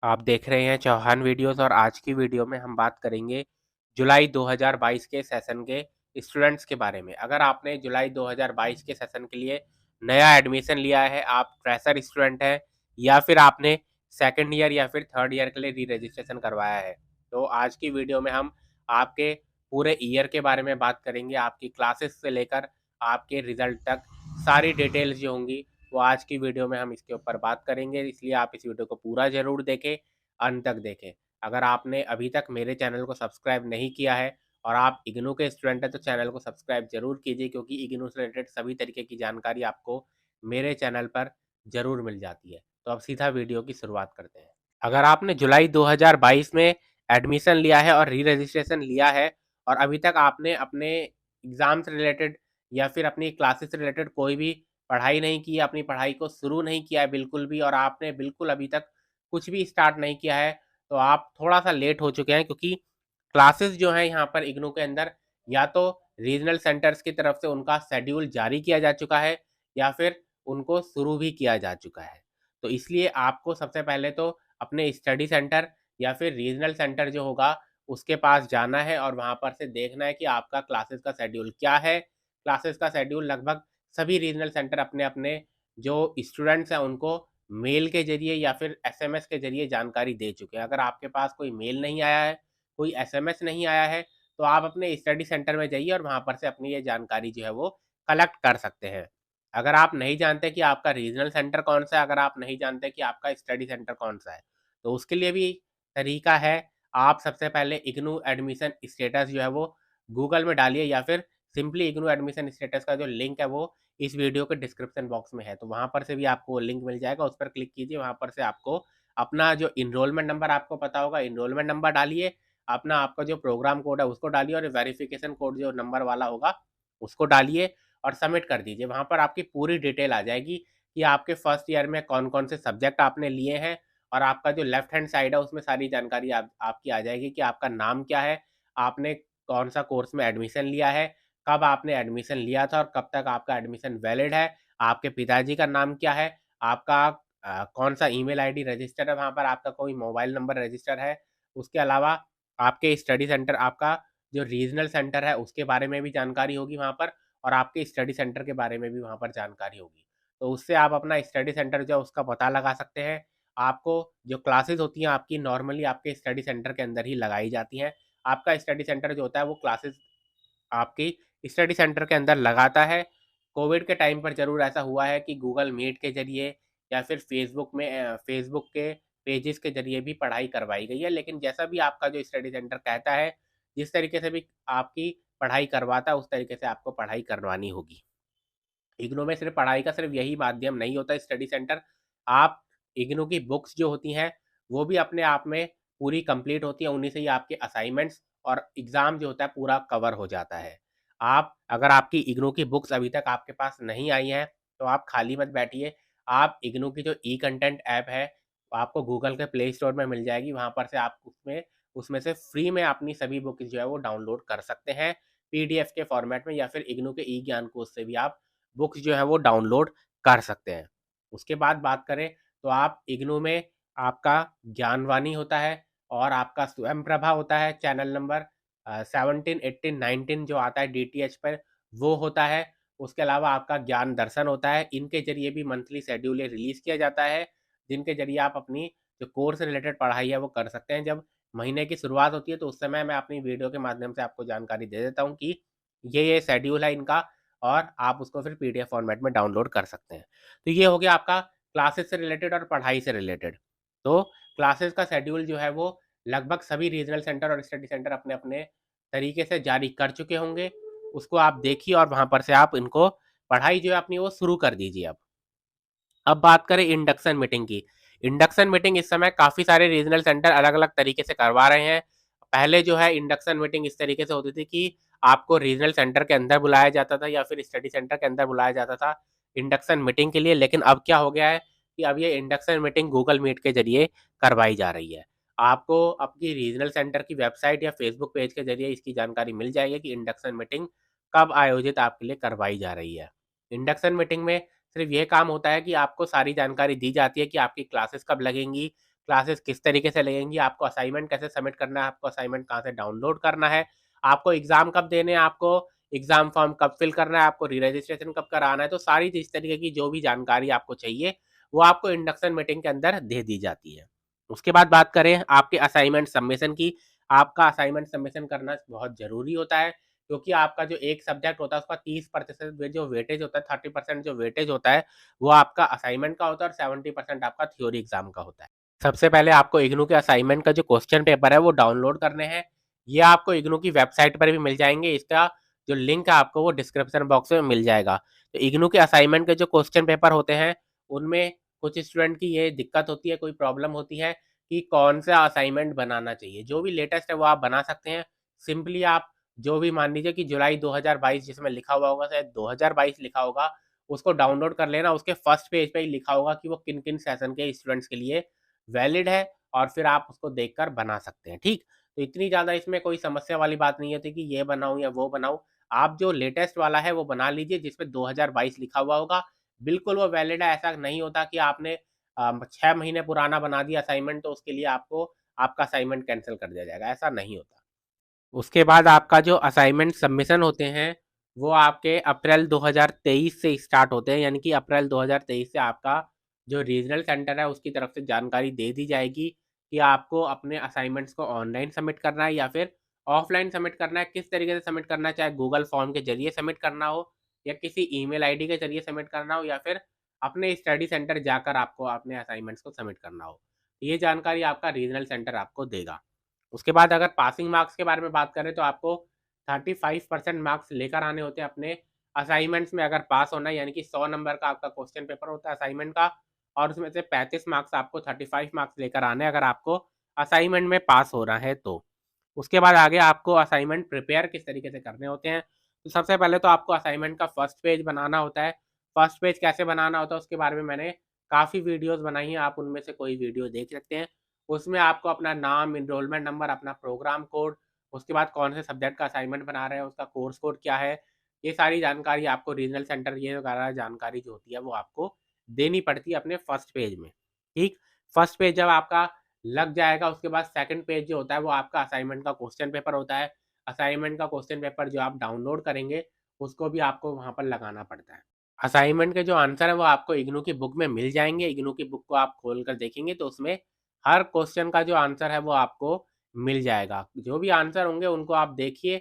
आप देख रहे हैं चौहान वीडियोस और आज की वीडियो में हम बात करेंगे जुलाई 2022 के सेशन के स्टूडेंट्स के बारे में। अगर आपने जुलाई 2022 के सेशन के लिए नया एडमिशन लिया है, आप फ्रेशर स्टूडेंट हैं या फिर आपने सेकंड ईयर या फिर थर्ड ईयर के लिए री रजिस्ट्रेशन करवाया है, तो आज की वीडियो में हम आपके पूरे ईयर के बारे में बात करेंगे। आपकी क्लासेस से लेकर आपके रिजल्ट तक सारी डिटेल्स जो होंगी वो आज की वीडियो में हम इसके ऊपर बात करेंगे, इसलिए आप इस वीडियो को पूरा ज़रूर देखें, अंत तक देखें। अगर आपने अभी तक मेरे चैनल को सब्सक्राइब नहीं किया है और आप इग्नू के स्टूडेंट हैं तो चैनल को सब्सक्राइब ज़रूर कीजिए, क्योंकि इग्नू से रिलेटेड सभी तरीके की जानकारी आपको मेरे चैनल पर ज़रूर मिल जाती है। तो अब सीधा वीडियो की शुरुआत करते हैं। अगर आपने जुलाई 2022 में एडमिशन लिया है और री रजिस्ट्रेशन लिया है और अभी तक आपने अपने एग्ज़ाम से रिलेटेड या फिर अपनी क्लासेस से रिलेटेड कोई भी पढ़ाई नहीं की है, अपनी पढ़ाई को शुरू नहीं किया है बिल्कुल भी, और आपने बिल्कुल अभी तक कुछ भी स्टार्ट नहीं किया है, तो आप थोड़ा-सा लेट हो चुके हैं, क्योंकि क्लासेस जो हैं यहाँ पर इग्नू के अंदर या तो रीजनल सेंटर्स की तरफ से उनका शेड्यूल जारी किया जा चुका है या फिर उनको शुरू भी किया जा चुका है। तो इसलिए आपको सबसे पहले तो अपने स्टडी सेंटर या फिर रीजनल सेंटर जो होगा उसके पास जाना है और वहाँ पर से देखना है कि आपका क्लासेस का शेड्यूल क्या है। क्लासेस का शेड्यूल लगभग सभी रीजनल सेंटर अपने-अपने जो स्टूडेंट्स हैं उनको मेल के ज़रिए या फिर एसएमएस के ज़रिए जानकारी दे चुके हैं। अगर आपके पास कोई मेल नहीं आया है, कोई एसएमएस नहीं आया है, तो आप अपने स्टडी सेंटर में जाइए और वहाँ पर से अपनी ये जानकारी जो है वो कलेक्ट कर सकते हैं। अगर आप नहीं जानते कि आपका रीजनल सेंटर कौन-सा है, अगर आप नहीं जानते कि आपका स्टडी सेंटर कौन-सा है, तो उसके लिए भी तरीका है। आप सबसे पहले इग्नू एडमिशन स्टेटस जो है वो गूगल में डालिए या फिर सिंपली इग्नू एडमिशन स्टेटस का जो लिंक है वो इस वीडियो के डिस्क्रिप्शन बॉक्स में है, तो वहाँ पर से भी आपको लिंक मिल जाएगा, उस पर क्लिक कीजिए। वहाँ पर से आपको अपना जो इनरोलमेंट नंबर आपको पता होगा, इनरोलमेंट नंबर डालिए, अपना आपका जो प्रोग्राम कोड है उसको डालिए और वेरिफिकेशन कोड जो नंबर वाला होगा उसको डालिए और सबमिट कर दीजिए। वहाँ पर आपकी पूरी डिटेल आ जाएगी कि आपके फर्स्ट ईयर में कौन-कौन से सब्जेक्ट आपने लिए हैं, और आपका जो लेफ्ट हैंड साइड है उसमें सारी जानकारी आपकी आ जाएगी कि आपका नाम क्या है, आपने कौन-सा कोर्स में एडमिशन लिया है, कब आपने एडमिशन लिया था और कब तक आपका एडमिशन वैलिड है, आपके पिताजी का नाम क्या है, आपका कौन-सा ईमेल आईडी रजिस्टर है, वहाँ पर आपका कोई मोबाइल नंबर रजिस्टर है। उसके अलावा आपके स्टडी सेंटर, आपका जो रीजनल सेंटर है उसके बारे में भी जानकारी होगी वहाँ पर, और आपके स्टडी सेंटर के बारे में भी वहाँ पर जानकारी होगी। तो उससे आप अपना स्टडी सेंटर जो है उसका पता लगा सकते हैं। आपको जो क्लासेस होती हैं आपकी नॉर्मली आपके स्टडी सेंटर के अंदर ही लगाई जाती हैं। आपका स्टडी सेंटर जो होता है वो क्लासेस आपकी स्टडी सेंटर के अंदर लगाता है। कोविड के टाइम पर ज़रूर ऐसा हुआ है कि गूगल मीट के ज़रिए या फिर फ़ेसबुक के पेजेस के ज़रिए भी पढ़ाई करवाई गई है। लेकिन जैसा भी आपका जो स्टडी सेंटर कहता है, जिस तरीके से भी आपकी पढ़ाई करवाता है, उस तरीके से आपको पढ़ाई करवानी होगी। इग्नू में सिर्फ पढ़ाई का सिर्फ यही माध्यम नहीं होता स्टडी सेंटर। आप इग्नू की बुक्स जो होती हैं वो भी अपने आप में पूरी कंप्लीट होती हैं, उन्हीं से ही आपके असाइनमेंट्स और एग्ज़ाम जो होता है पूरा कवर हो जाता है। आप अगर आपकी इग्नू की बुक्स अभी तक आपके पास नहीं आई हैं, तो आप खाली मत बैठिए। आप इग्नू की जो ई कंटेंट ऐप है, आपको गूगल के प्ले स्टोर में मिल जाएगी, वहाँ पर से आप उसमें उसमें से फ्री में अपनी सभी बुक्स जो है वो डाउनलोड कर सकते हैं, पीडीएफ के फॉर्मेट में, या फिर इग्नू के ई ज्ञान कोश से भी आप बुक्स जो है वो डाउनलोड कर सकते हैं। उसके बाद बात करें तो आप इग्नू में आपका ज्ञानवाणी होता है और आपका स्वयं प्रभा होता है, चैनल नंबर 17, 18, 19 जो आता है डीटीएच पर वो होता है। उसके अलावा आपका ज्ञान दर्शन होता है। इनके ज़रिए भी मंथली शेड्यूल रिलीज़ किया जाता है, जिनके ज़रिए आप अपनी जो कोर्स से रिलेटेड पढ़ाई है वो कर सकते हैं। जब महीने की शुरुआत होती है तो उस समय मैं अपनी वीडियो के माध्यम से आपको जानकारी दे देता हूँ कि ये शेड्यूल है इनका, और आप उसको फिर पीडीएफ फॉर्मेट में डाउनलोड कर सकते हैं। तो ये हो गया आपका क्लासेस से रिलेटेड और पढ़ाई से रिलेटेड। तो क्लासेस का शेड्यूल जो है वो लगभग सभी रीजनल सेंटर और स्टडी सेंटर अपने-अपने तरीके से जारी कर चुके होंगे। उसको आप देखिए और वहाँ पर से आप इनको पढ़ाई जो है अपनी वो शुरू कर दीजिए अब। अब बात करें इंडक्शन मीटिंग की। इंडक्शन मीटिंग इस समय काफ़ी सारे रीजनल सेंटर अलग-अलग तरीके से करवा रहे हैं। पहले जो है इंडक्शन मीटिंग इस तरीके से होती थी कि आपको रीजनल सेंटर के अंदर बुलाया जाता था या फिर स्टडी सेंटर के अंदर बुलाया जाता था इंडक्शन मीटिंग के लिए। लेकिन अब क्या हो गया है कि अब ये इंडक्शन मीटिंग गूगल मीट के ज़रिए करवाई जा रही है। आपको आपकी रीजनल सेंटर की वेबसाइट या फेसबुक पेज के ज़रिए इसकी जानकारी मिल जाएगी कि इंडक्शन मीटिंग कब आयोजित आपके लिए करवाई जा रही है। इंडक्शन मीटिंग में सिर्फ ये काम होता है कि आपको सारी जानकारी दी जाती है कि आपकी क्लासेस कब लगेंगी, क्लासेस किस तरीके से लगेंगी, आपको असाइनमेंट कैसे सबमिट करना है, आपको असाइनमेंट कहाँ से डाउनलोड करना है, आपको एग्ज़ाम कब देने हैं, आपको एग्ज़ाम फॉर्म कब फिल करना है, आपको री-रजिस्ट्रेशन कब कराना है। तो सारी इस तरीके की जो भी जानकारी आपको चाहिए, वो आपको इंडक्शन मीटिंग के अंदर दे दी जाती है। उसके बाद बात करें आपके असाइनमेंट सबमिशन की, आपका असाइनमेंट सबमिशन करना बहुत ज़रूरी होता है, क्योंकि आपका जो एक सब्जेक्ट होता है उसका 30% में जो वेटेज होता है, 30% जो वेटेज होता है, वो आपका असाइनमेंट का होता है और 70% आपका थ्योरी एग्ज़ाम का होता है। सबसे पहले आपको इग्नू के असाइनमेंट का जो क्वेश्चन पेपर है वो डाउनलोड करने हैं। ये आपको इग्नू की वेबसाइट पर भी मिल जाएँगे, इसका जो लिंक है आपको वो डिस्क्रिप्शन बॉक्स में मिल जाएगा। तो इग्नू के असाइनमेंट के जो क्वेश्चन पेपर होते हैं, उनमें कुछ स्टूडेंट की ये दिक्कत होती है, कोई प्रॉब्लम होती है कि कौन-सा असाइनमेंट बनाना चाहिए। जो भी लेटेस्ट है वो आप बना सकते हैं। सिंपली आप जो भी मान लीजिए कि जुलाई 2022 जिसमें लिखा हुआ होगा, शायद 2022 लिखा होगा, उसको डाउनलोड कर लेना। उसके फर्स्ट पेज पे ही लिखा होगा कि वो किन-किन सेशन के स्टूडेंट्स के लिए वैलिड है और फिर आप उसको देखकर बना सकते हैं, ठीक? तो इतनी ज़्यादा इसमें कोई समस्या वाली बात नहीं होती कि ये बनाऊँ या वो बनाऊँ। आप जो लेटेस्ट वाला है वो बना लीजिए जिसपे 2022 लिखा हुआ होगा। बिल्कुल वो वैलिड है, ऐसा नहीं होता कि आपने 6 महीने पुराना बना दिया असाइनमेंट तो उसके लिए आपको आपका असाइनमेंट कैंसल कर दिया जाएगा, ऐसा नहीं होता। उसके बाद आपका जो असाइनमेंट सबमिशन होते हैं, वो आपके अप्रैल 2023 से स्टार्ट होते हैं, यानी कि अप्रैल 2023 से आपका जो रीजनल सेंटर है, उसकी तरफ से जानकारी दे दी जाएगी कि आपको अपने असाइनमेंट्स को ऑनलाइन सबमिट करना है या फिर ऑफलाइन सबमिट करना है। किस तरीके से सबमिट करना है, चाहे गूगल फॉर्म के ज़रिए सबमिट करना हो या किसी ईमेल आईडी के ज़रिए सबमिट करना हो या फिर अपने स्टडी सेंटर जाकर आपको अपने असाइनमेंट्स को सबमिट करना हो। ये जानकारी आपका रीजनल सेंटर आपको देगा। उसके बाद अगर पासिंग मार्क्स के बारे में बात करें तो आपको 35% मार्क्स लेकर आने होते हैं अपने असाइनमेंट्स में अगर पास होना है, यानी कि 100 नंबर का आपका क्वेश्चन पेपर होता है असाइनमेंट का और उसमें से 35 मार्क्स आपको 35 मार्क्स लेकर आने हैं अगर आपको असाइनमेंट में पास होना है तो। उसके बाद आगे आपको असाइनमेंट प्रिपेयर किस तरीके से करने होते हैं। तो सबसे पहले तो आपको असाइनमेंट का फर्स्ट पेज बनाना होता है। फर्स्ट पेज कैसे बनाना होता है उसके बारे में मैंने काफ़ी वीडियोज़ बनाई हैं, आप उनमें से कोई वीडियो देख सकते हैं। उसमें आपको अपना नाम, एनरोलमेंट नंबर, अपना प्रोग्राम कोड, उसके बाद कौन से सब्जेक्ट का असाइनमेंट बना रहे हैं, उसका कोर्स कोड क्या है, ये सारी जानकारी आपको रीजनल सेंटर ये वगैरह जानकारी जो होती है वो आपको देनी पड़ती है अपने फर्स्ट पेज में, ठीक? फर्स्ट पेज जब आपका लग जाएगा उसके बाद सेकंड पेज जो होता है वो आपका असाइनमेंट का क्वेश्चन पेपर होता है। असाइनमेंट का क्वेश्चन पेपर जो आप डाउनलोड करेंगे, उसको भी आपको वहाँ पर लगाना पड़ता है। असाइनमेंट के जो आंसर है वो आपको इग्नू की बुक में मिल जाएँगे। इग्नू की बुक को आप खोल कर देखेंगे तो उसमें हर क्वेश्चन का जो आंसर है वो आपको मिल जाएगा। जो भी आंसर होंगे उनको आप देखिए,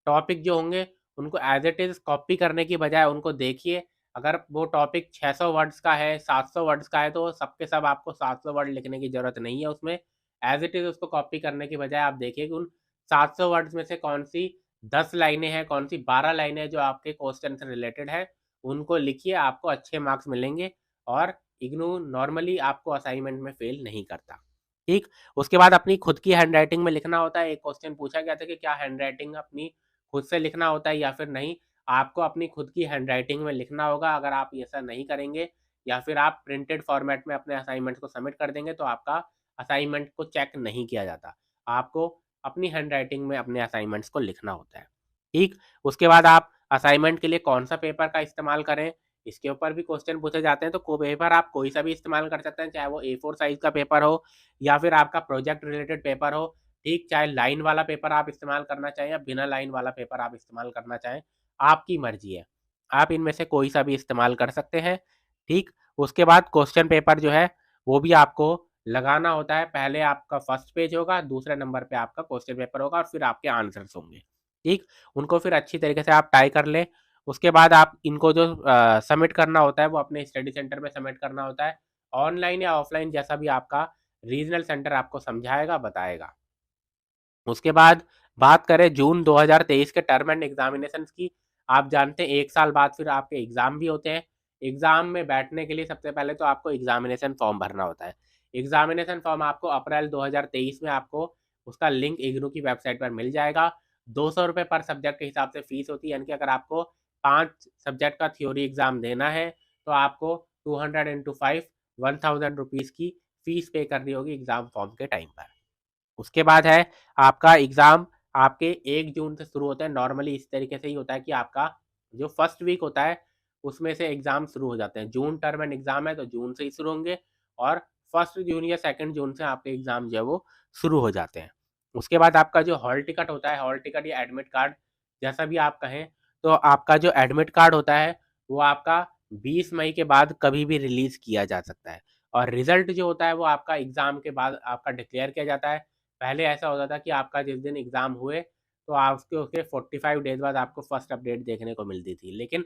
टॉपिक जो होंगे उनको एज़ इट इज़ कॉपी करने की बजाय उनको देखिए। अगर वो टॉपिक 600 वर्ड्स का है, 700 वर्ड्स का है तो सब के सब आपको 700 वर्ड लिखने की ज़रूरत नहीं है उसमें। एज़ इट इज़ उसको कॉपी करने की बजाय आप देखिए कि उन 700 वर्ड्स में से कौन-सी 10 लाइनें हैं, कौन-सी 12 लाइनें हैं जो आपके क्वेश्चन से रिलेटेड है, उनको लिखिए, आपको अच्छे मार्क्स मिलेंगे और इग्नू नॉर्मली आपको असाइनमेंट में फ़ेल नहीं करता। ठीक? उसके बाद अपनी खुद की हैंडराइटिंग में लिखना होता है। एक क्वेश्चन पूछा गया था कि क्या हैंडराइटिंग अपनी खुद से लिखना होता है या फिर नहीं? आपको अपनी खुद की हैंडराइटिंग में लिखना होगा। अगर आप ऐसा नहीं करेंगे या फिर आप प्रिंटेड फॉर्मेट में अपने असाइनमेंट को सबमिट कर देंगे तो आपका असाइनमेंट को चेक नहीं किया जाता। आपको अपनी हैंडराइटिंग में अपने असाइनमेंट्स को लिखना होता है। ठीक? उसके बाद आप असाइनमेंट के लिए कौन-सा पेपर का इस्तेमाल करें, इसके ऊपर भी क्वेश्चन पूछे जाते हैं। तो पेपर आप कोई सा भी इस्तेमाल कर सकते हैं, चाहे वो A4 साइज़ का पेपर हो या फिर आपका प्रोजेक्ट रिलेटेड पेपर हो, ठीक? चाहे लाइन वाला पेपर आप इस्तेमाल करना चाहें या बिना लाइन वाला पेपर आप इस्तेमाल करना चाहें, आपकी मर्ज़ी है। आप इनमें से कोई सा भी इस्तेमाल कर सकते हैं, ठीक? उसके बाद क्वेश्चन पेपर जो है, वो भी आपको लगाना होता है। पहले आपका फर्स्ट पेज होगा, दूसरे नंबर पे आपका क्वेश्चन पेपर होगा और फिर आपके आंसर्स होंगे, ठीक? उनको फिर अच्छी तरीके से आप टाई कर लें। उसके बाद आप इनको जो सबमिट करना होता है, वो अपने स्टडी सेंटर में सबमिट करना होता है। ऑनलाइन या ऑफलाइन जैसा भी आपका रीजनल सेंटर आपको समझाएगा, बताएगा। उसके बाद बात करें जून 2023 के टर्म एंड एग्जामिनेशंस की, आप जानते हैं 1 साल बाद फिर आपके एग्ज़ाम भी होते हैं। एग्ज़ाम में बैठने के लिए सबसे पहले तो आपको एग्ज़ामिनेशन फॉर्म भरना होता है। एग्ज़ामिनेशन फॉर्म आपको अप्रैल 2023 में आपको उसका लिंक इग्नू की वेबसाइट पर मिल जाएगा। ₹200 पर सब्जेक्ट के हिसाब से फ़ीस होती है, यानी कि अगर आपको 5 सब्जेक्ट का थ्योरी एग्ज़ाम देना है, तो आपको 200 इंटू 5 ₹1000 की फ़ीस पे करनी होगी एग्ज़ाम फॉर्म के टाइम पर। उसके बाद है आपका एग्ज़ाम आपके 1 जून से शुरू होता है। नॉर्मली इस तरीके से ही होता है कि आपका जो फर्स्ट वीक होता है, उसमें से एग्ज़ाम शुरू हो जाते हैं। जून टर्म एंड एग्ज़ाम है तो जून से ही शुरू होंगे और 1 जून या 2 जून से आपके एग्ज़ाम जो है वो शुरू हो जाते हैं। उसके बाद आपका जो हॉल टिकट होता है, हॉल टिकट या एडमिट कार्ड जैसा भी आप कहें, तो आपका जो एडमिट कार्ड होता है वो आपका 20 मई के बाद कभी भी रिलीज़ किया जा सकता है। और रिज़ल्ट जो होता है वो आपका एग्ज़ाम के बाद आपका डिक्लेयर किया जाता है। पहले ऐसा होता था कि आपका जिस दिन एग्ज़ाम हुए तो आपके उसके 45 डेज़ बाद आपको फर्स्ट अपडेट देखने को मिलती थी। लेकिन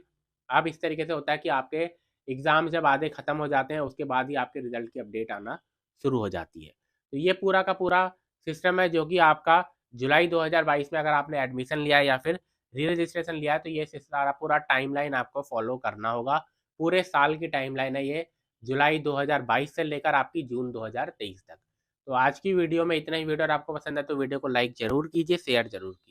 अब इस तरीके से होता है कि आपके एग्ज़ाम जब आधे ख़त्म हो जाते हैं उसके बाद ही आपके रिज़ल्ट की अपडेट आना शुरू हो जाती है। तो ये पूरा का पूरा सिस्टम है जो कि आपका जुलाई 2022 में अगर आपने एडमिशन लिया है या फिर री-रजिस्ट्रेशन लिया है, तो ये सारा पूरा टाइमलाइन आपको फ़ॉलो करना होगा। पूरे साल की टाइमलाइन है ये, जुलाई 2022 से लेकर आपकी जून 2023 तक। तो आज की वीडियो में इतना ही। वीडियो अगर आपको पसंद है तो वीडियो को लाइक ज़रूर कीजिए, शेयर ज़रूर कीजिए।